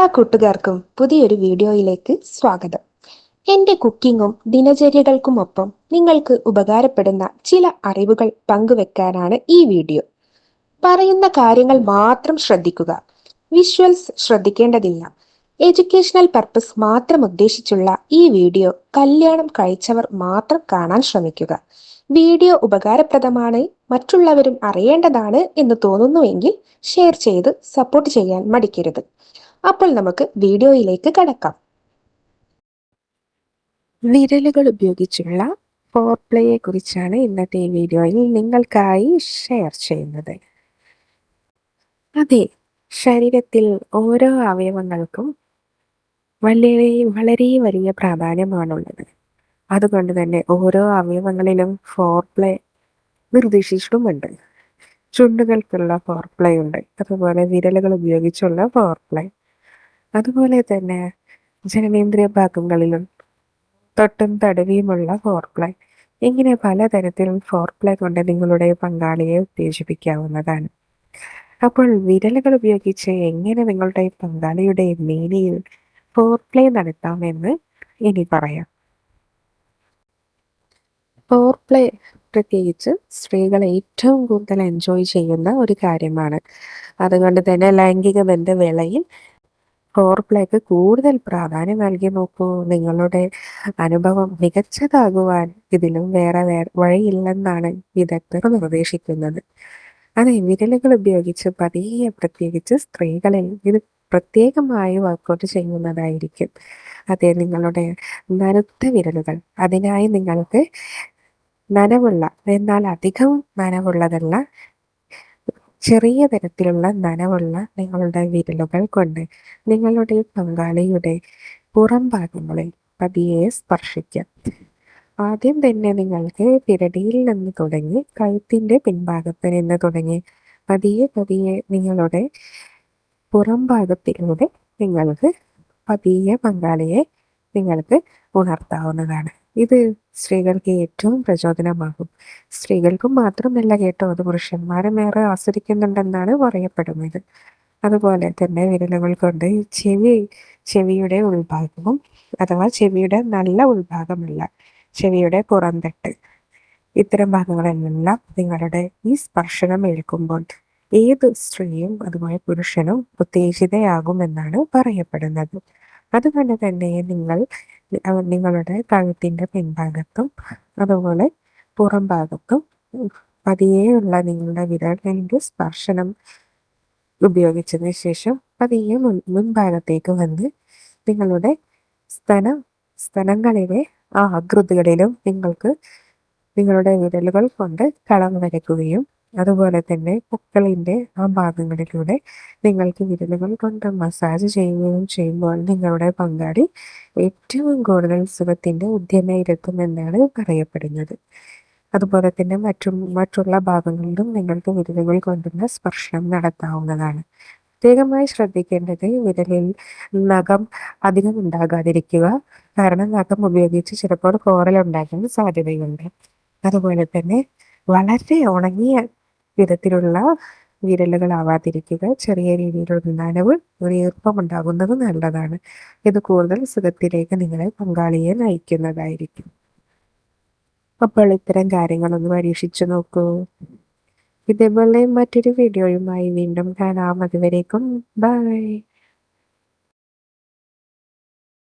എല്ലാ കൂട്ടുകാർക്കും പുതിയൊരു വീഡിയോയിലേക്ക് സ്വാഗതം. എൻ്റെ കുക്കിങ്ങും ദിനചര്യകൾക്കുമൊപ്പം നിങ്ങൾക്ക് ഉപകാരപ്പെടുന്ന ചില അറിവുകൾ പങ്കുവെക്കാനാണ് ഈ വീഡിയോ. പറയുന്ന കാര്യങ്ങൾ മാത്രം ശ്രദ്ധിക്കുക. വിഷ്വൽസ് ശ്രദ്ധിക്കേണ്ടതില്ല. എഡ്യൂക്കേഷണൽ പർപ്പസ് മാത്രം ഉദ്ദേശിച്ചുള്ള ഈ വീഡിയോ കല്യാണം കഴിച്ചവർ മാത്രം കാണാൻ ശ്രമിക്കുക. വീഡിയോ ഉപകാരപ്രദമാണ്, മറ്റുള്ളവരും അറിയേണ്ടതാണ് എന്ന് തോന്നുന്നുവെങ്കിൽ ഷെയർ ചെയ്ത് സപ്പോർട്ട് ചെയ്യാൻ മടിക്കരുത്. അപ്പോൾ നമുക്ക് വീഡിയോയിലേക്ക് കടക്കാം. വിരലുകൾ ഉപയോഗിച്ചുള്ള ഫോർപ്ലേയെ കുറിച്ചാണ് ഇന്നത്തെ ഈ വീഡിയോയിൽ നിങ്ങൾക്കായി ഷെയർ ചെയ്യുന്നത്. അതെ, ശരീരത്തിൽ ഓരോ അവയവങ്ങൾക്കും വളരെ വളരെ വലിയ പ്രാധാന്യമാണുള്ളത്. അതുകൊണ്ട് തന്നെ ഓരോ അവയവങ്ങളിലും ഫോർപ്ലേ നിർദ്ദേശിച്ചിട്ടുമുണ്ട്. ചുണ്ടുകൾക്കുള്ള ഫോർപ്ലേ ഉണ്ട്, അതുപോലെ വിരലുകൾ ഉപയോഗിച്ചുള്ള ഫോർപ്ലേ, അതുപോലെ തന്നെ ജനനേന്ദ്രിയ ഭാഗങ്ങളിലും തൊട്ടും തടവിയുമുള്ള ഫോർപ്ലേ. ഇങ്ങനെ പലതരത്തിലും ഫോർപ്ലേ കൊണ്ട് നിങ്ങളുടെ പങ്കാളിയെ ഉത്തേജിപ്പിക്കാവുന്നതാണ്. അപ്പോൾ വിരലുകൾ ഉപയോഗിച്ച് എങ്ങനെ നിങ്ങളുടെ പങ്കാളിയുടെ മേനിയിൽ ഫോർപ്ലേ നടത്താമെന്ന് ഇനി പറയാം. ഫോർപ്ലേ പ്രത്യേകിച്ച് സ്ത്രീകൾ ഏറ്റവും കൂടുതൽ എൻജോയ് ചെയ്യുന്ന ഒരു കാര്യമാണ്. അതുകൊണ്ട് തന്നെ ലൈംഗിക ബന്ധവേളയിൽ ഫോർപ്ലേക്ക് കൂടുതൽ പ്രാധാന്യം നൽകി നോക്കൂ. നിങ്ങളുടെ അനുഭവം മികച്ചതാകുവാൻ ഇതിലും വേറെ വഴിയില്ലെന്നാണ് വിദഗ്ധർ നിർദ്ദേശിക്കുന്നത്. അതെ, വിരലുകൾ ഉപയോഗിച്ച് പതിയെ, പ്രത്യേകിച്ച് സ്ത്രീകളിൽ ഇത് പ്രത്യേകമായി വർക്കൗട്ട് ചെയ്യുന്നതായിരിക്കും. അതെ, നിങ്ങളുടെ നനുത്ത വിരലുകൾ, അതിനായി നിങ്ങൾക്ക് നനവുള്ള, എന്നാൽ അധികം നനവുള്ളതല്ല, ചെറിയ തരത്തിലുള്ള നനവുള്ള നിങ്ങളുടെ വിരലുകൾ കൊണ്ട് നിങ്ങളുടെ പങ്കാളിയുടെ പുറം ഭാഗങ്ങളിൽ പതിയെ സ്പർശിക്കാം. ആദ്യം തന്നെ നിങ്ങൾക്ക് പിരടിയിൽ നിന്ന് തുടങ്ങി കഴുത്തിൻ്റെ പിൻഭാഗത്ത് നിന്ന് തുടങ്ങി പതിയെ പതിയെ നിങ്ങളുടെ പുറം ഭാഗത്തിലൂടെ നിങ്ങൾക്ക് പതിയെ പങ്കാളിയെ നിങ്ങൾക്ക് ഉണർത്താവുന്നതാണ്. ഇത് സ്ത്രീകൾക്ക് ഏറ്റവും പ്രചോദനമാകും. സ്ത്രീകൾക്കും മാത്രമല്ല കേട്ടോ, അത് പുരുഷന്മാരും ഏറെ ആസ്വദിക്കുന്നുണ്ടെന്നാണ് പറയപ്പെടുന്നത്. അതുപോലെ തന്നെ വിരലുകൾ കൊണ്ട് ചെവിയുടെ ഉൾഭാഗവും, അഥവാ ചെവിയുടെ നല്ല ഉൾഭാഗമല്ല, ചെവിയുടെ പുറംതട്ട്, ഇത്തരം ഭാഗങ്ങളെല്ലാം നിങ്ങളുടെ ഈ സ്പർശനം ഏൽക്കുമ്പോൾ ഏത് സ്ത്രീയും അതുപോലെ പുരുഷനും ഉത്തേജിതയാകുമെന്നാണ് പറയപ്പെടുന്നത്. അതുകൊണ്ട് തന്നെ നിങ്ങളുടെ കഴുത്തിൻ്റെ പിൻഭാഗത്തും അതുപോലെ പുറം ഭാഗത്തും പതിയെയുള്ള നിങ്ങളുടെ വിരലിൻ്റെ സ്പർശനം ഉപയോഗിച്ചതിന് ശേഷം പതിയെ മുൻഭാഗത്തേക്ക് വന്ന് നിങ്ങളുടെ സ്ഥലങ്ങളിലെ ആകൃതികളിലും നിങ്ങൾക്ക് നിങ്ങളുടെ വിരലുകൾ കൊണ്ട് കളം വരയ്ക്കുകയും, അതുപോലെ തന്നെ പൊക്കിളിൻ്റെ ആ ഭാഗങ്ങളിലൂടെ നിങ്ങൾക്ക് വിരലുകൾ കൊണ്ട് മസാജ് ചെയ്യുകയും ചെയ്യുമ്പോൾ നിങ്ങളുടെ പങ്കാളി ഏറ്റവും കൂടുതൽ സുഖത്തിൻ്റെ ഉദ്യമയിലെത്തുമെന്നാണ് പറയപ്പെടുന്നത്. അതുപോലെ തന്നെ മറ്റുള്ള ഭാഗങ്ങളിലും നിങ്ങൾക്ക് വിരലുകൾ കൊണ്ടുള്ള സ്പർശനം നടത്താവുന്നതാണ്. പ്രത്യേകമായി ശ്രദ്ധിക്കേണ്ടത് വിരലിൽ നഖം അധികം ഉണ്ടാകാതിരിക്കുക. കാരണം നഖം ഉപയോഗിച്ച് ചിലപ്പോൾ കോറലുണ്ടാകാൻ സാധ്യതയുണ്ട്. അതുപോലെ തന്നെ വളരെ ഉണങ്ങിയ വിധത്തിലുള്ള വിരലുകളാവാതിരിക്കുക. ചെറിയ രീതിയിലുള്ള നനവ്, ഒരു ഈർപ്പം ഉണ്ടാകുന്നത് നല്ലതാണ്. ഇത് കൂടുതൽ സുഖത്തിലേക്ക് നിങ്ങളെ പങ്കാളിയെ നയിക്കുന്നതായിരിക്കും. അപ്പോൾ ഇത്തരം കാര്യങ്ങളൊന്ന് പരീക്ഷിച്ചു നോക്കൂ. ഇതേപോലെ മറ്റൊരു വീഡിയോയുമായി വീണ്ടും കാണാം. അതുവരേക്കും ബൈ.